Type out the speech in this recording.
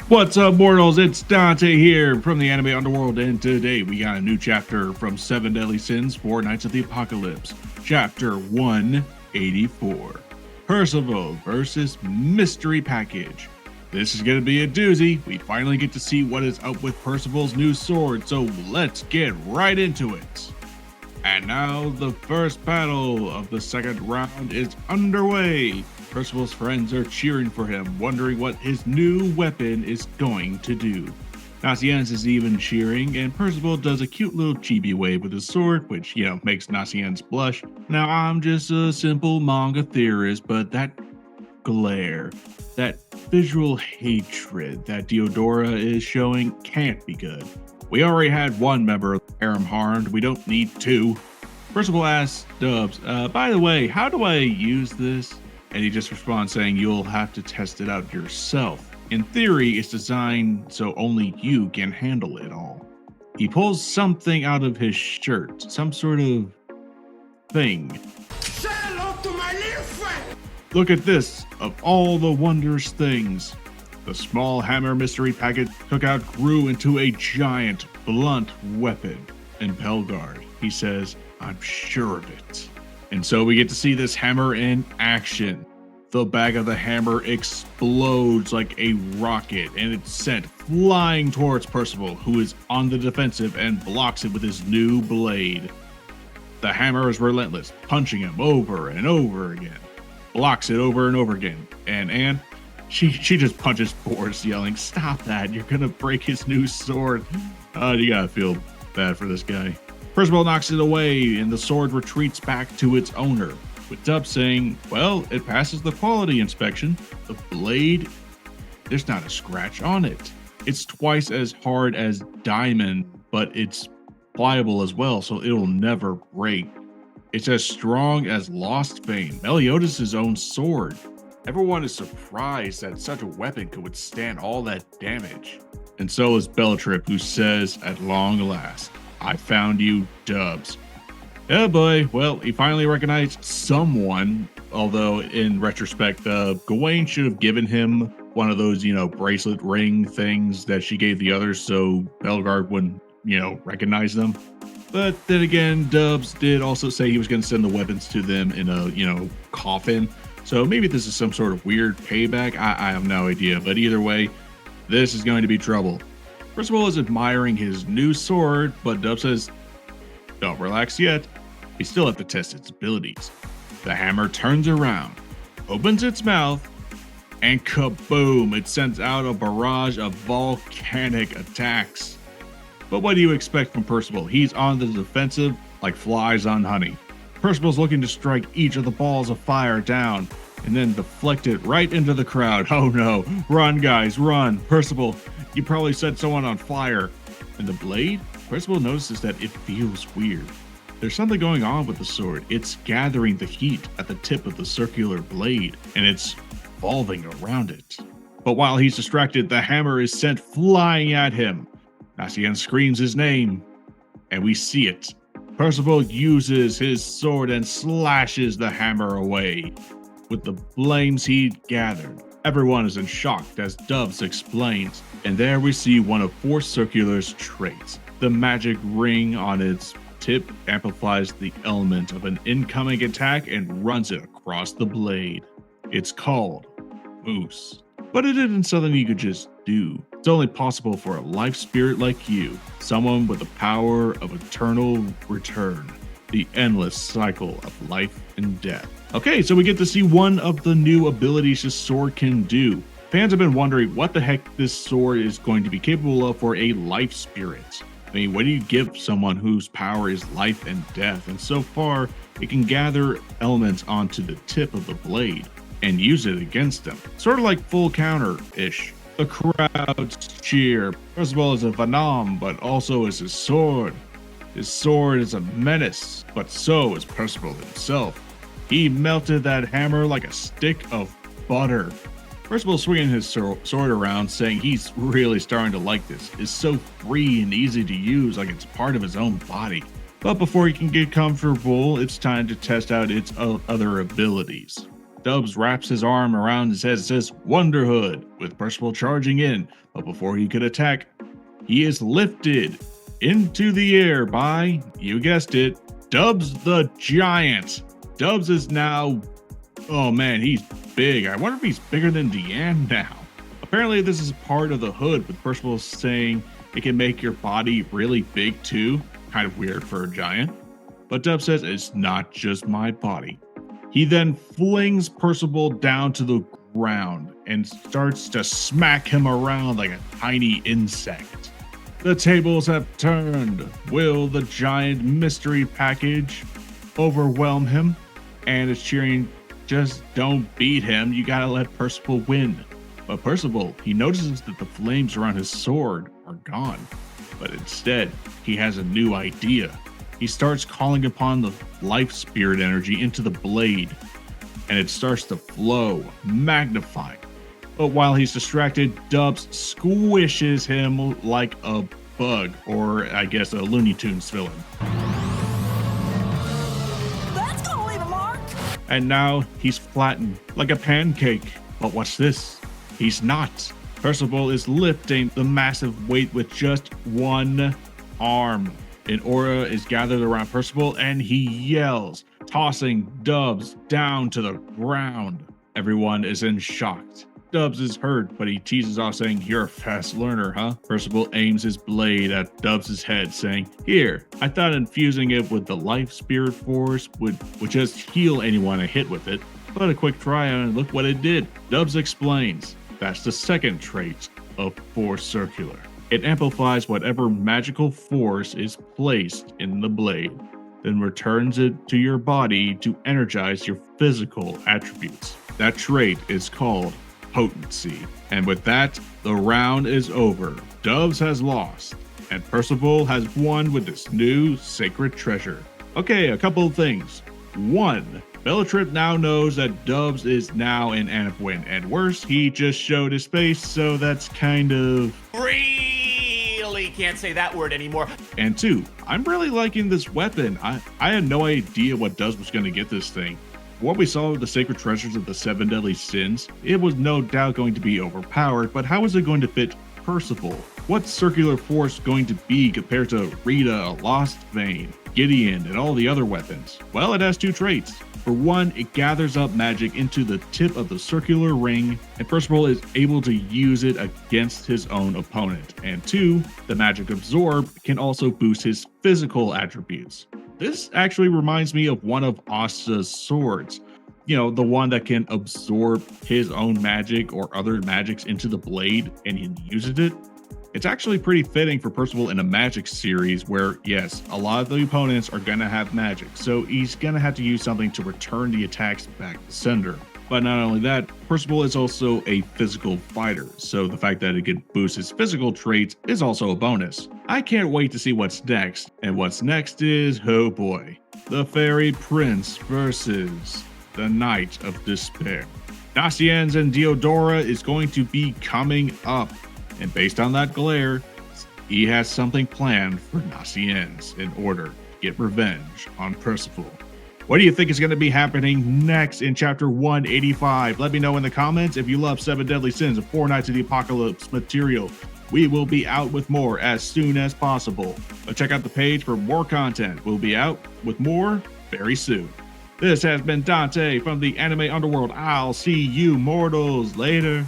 What's up, mortals? It's Dante here from the anime Underworld, and today we got a new chapter from 7 Deadly Sins, 4 Nights of the Apocalypse, Chapter 184, Percival versus Mystery Package. This is going to be a doozy. We finally get to see what is up with Percival's new sword, so let's get right into it. And now the first battle of the second round is underway. Percival's friends are cheering for him, wondering what his new weapon is going to do. 𝐼𝐶𝐬𝐻 is even cheering, and Percival does a cute little chibi wave with his sword, which, makes 𝐼𝐶𝐬𝐻 blush. Now, I'm just a simple manga theorist, but that glare, that visual hatred that Deodora is showing can't be good. We already had one member of the harem harmed, we don't need two. Percival asks Dubs, by the way, how do I use this? And he just responds saying, you'll have to test it out yourself. In theory, it's designed so only you can handle it all. He pulls something out of his shirt, some sort of thing. Say hello to my little friend! Look at this, of all the wondrous things. The small hammer mystery packet took out grew into a giant, blunt weapon. In Pelgard, he says, I'm sure of it. And so we get to see this hammer in action. The back of the hammer explodes like a rocket, and it's sent flying towards Percival, who is on the defensive and blocks it with his new blade. The hammer is relentless, punching him over and over again. Blocks it over and over again. And Anne, she just punches Boris, yelling, stop that, you're gonna break his new sword. You gotta feel bad for this guy. Percival knocks it away, and the sword retreats back to its owner, with Dubs saying, well, it passes the quality inspection. The blade, there's not a scratch on it. It's twice as hard as diamond, but it's pliable as well, so it'll never break. It's as strong as Lost Fame, Meliodas' own sword. Everyone is surprised that such a weapon could withstand all that damage. And so is Bellatrip, who says, at long last, I found you, Dubs. Oh boy, well, he finally recognized someone, although in retrospect, Gawain should have given him one of those, bracelet ring things that she gave the others so Belgard wouldn't, recognize them. But then again, Dubs did also say he was going to send the weapons to them in a, coffin. So maybe this is some sort of weird payback. I have no idea, but either way, this is going to be trouble. Percival is admiring his new sword, but Dubs says, don't relax yet. We still have to test its abilities. The hammer turns around, opens its mouth, and kaboom, it sends out a barrage of volcanic attacks. But what do you expect from Percival? He's on the defensive like flies on honey. Percival's looking to strike each of the balls of fire down, and then deflect it right into the crowd. Oh no, run guys, run. Percival, you probably set someone on fire. And the blade? Percival notices that it feels weird. There's something going on with the sword. It's gathering the heat at the tip of the circular blade, and it's revolving around it. But while he's distracted, the hammer is sent flying at him. 𝐼𝐶𝐬𝐻 screams his name, and we see it. Percival uses his sword and slashes the hammer away. With the flames he'd gathered, everyone is in shock as Dubs explains, and there we see one of Force Circular's traits. The magic ring on its tip amplifies the element of an incoming attack and runs it across the blade. It's called Moose, but it isn't something you could just do. It's only possible for a life spirit like you, someone with the power of eternal return, the endless cycle of life and death. Okay, so we get to see one of the new abilities this sword can do. Fans have been wondering what the heck this sword is going to be capable of for a life spirit. I mean, what do you give someone whose power is life and death? And so far, it can gather elements onto the tip of the blade and use it against them. Sort of like full counter-ish. The crowds cheer, as well as a Venom, but also as his sword. His sword is a menace, but so is Percival himself. He melted that hammer like a stick of butter. Percival swinging his sword around, saying he's really starting to like this. It's so free and easy to use, like it's part of his own body. But before he can get comfortable, it's time to test out its other abilities. Dubs wraps his arm around his head and says, Wonderhood, with Percival charging in, but before he could attack, he is lifted into the air by, you guessed it, Dubs the Giant. Dubs is now, oh man, he's big. I wonder if he's bigger than Deanne now. Apparently this is part of the hood, with Percival saying it can make your body really big too. Kind of weird for a giant. But Dubs says it's not just my body. He then flings Percival down to the ground and starts to smack him around like a tiny insect. The tables have turned. Will the giant mystery package overwhelm him? And is cheering, just don't beat him, you gotta let Percival win. But Percival, he notices that the flames around his sword are gone. But instead, he has a new idea. He starts calling upon the life spirit energy into the blade, and it starts to flow, magnifying. But while he's distracted, Dubs squishes him like a bug, or I guess a Looney Tunes villain. That's gonna leave a mark! And now he's flattened like a pancake. But what's this? He's not. Percival is lifting the massive weight with just one arm. An aura is gathered around Percival and he yells, tossing Dubs down to the ground. Everyone is in shock. Dubs is hurt, but he teases off saying, you're a fast learner, huh? Percival aims his blade at Dubs' head, saying, here, I thought infusing it with the life spirit force would just heal anyone I hit with it. But a quick try and look what it did. Dubs explains, that's the second trait of Force Circular. It amplifies whatever magical force is placed in the blade, then returns it to your body to energize your physical attributes. That trait is called Potency. And with that, the round is over. Dubs has lost, and Percival has won with this new sacred treasure. Okay, a couple of things. 1. Bellatrip now knows that Dubs is now in Anapwin, and worse, he just showed his face, so that's kind of... Really can't say that word anymore. And 2, I'm really liking this weapon. I had no idea what Dubs was going to get this thing. What we saw with the sacred treasures of the 7 deadly sins, it was no doubt going to be overpowered, but how is it going to fit Percival? What's circular force going to be compared to Rita, Lost Vein, Gideon, and all the other weapons? Well, it has 2 traits. For 1, it gathers up magic into the tip of the circular ring, and Percival is able to use it against his own opponent. And 2, the magic absorb can also boost his physical attributes. This actually reminds me of one of Asta's swords. You know, the one that can absorb his own magic or other magics into the blade and he uses it. It's actually pretty fitting for Percival in a magic series where, yes, a lot of the opponents are going to have magic, so he's going to have to use something to return the attacks back to sender. But not only that, Percival is also a physical fighter, so the fact that it can boost his physical traits is also a bonus. I can't wait to see what's next, and what's next is, oh boy, the Fairy Prince versus the Knight of Despair. 𝐶𝐸𝐴𝐻 and Diodora is going to be coming up, and based on that glare, he has something planned for 𝐶𝐸𝐴𝐻 in order to get revenge on Percival. What do you think is going to be happening next in chapter 185? Let me know in the comments. If you love 7 Deadly Sins and 4 Knights of the Apocalypse material, we will be out with more as soon as possible. But check out the page for more content. We'll be out with more very soon. This has been Dante from the Anime Underworld. I'll see you mortals later.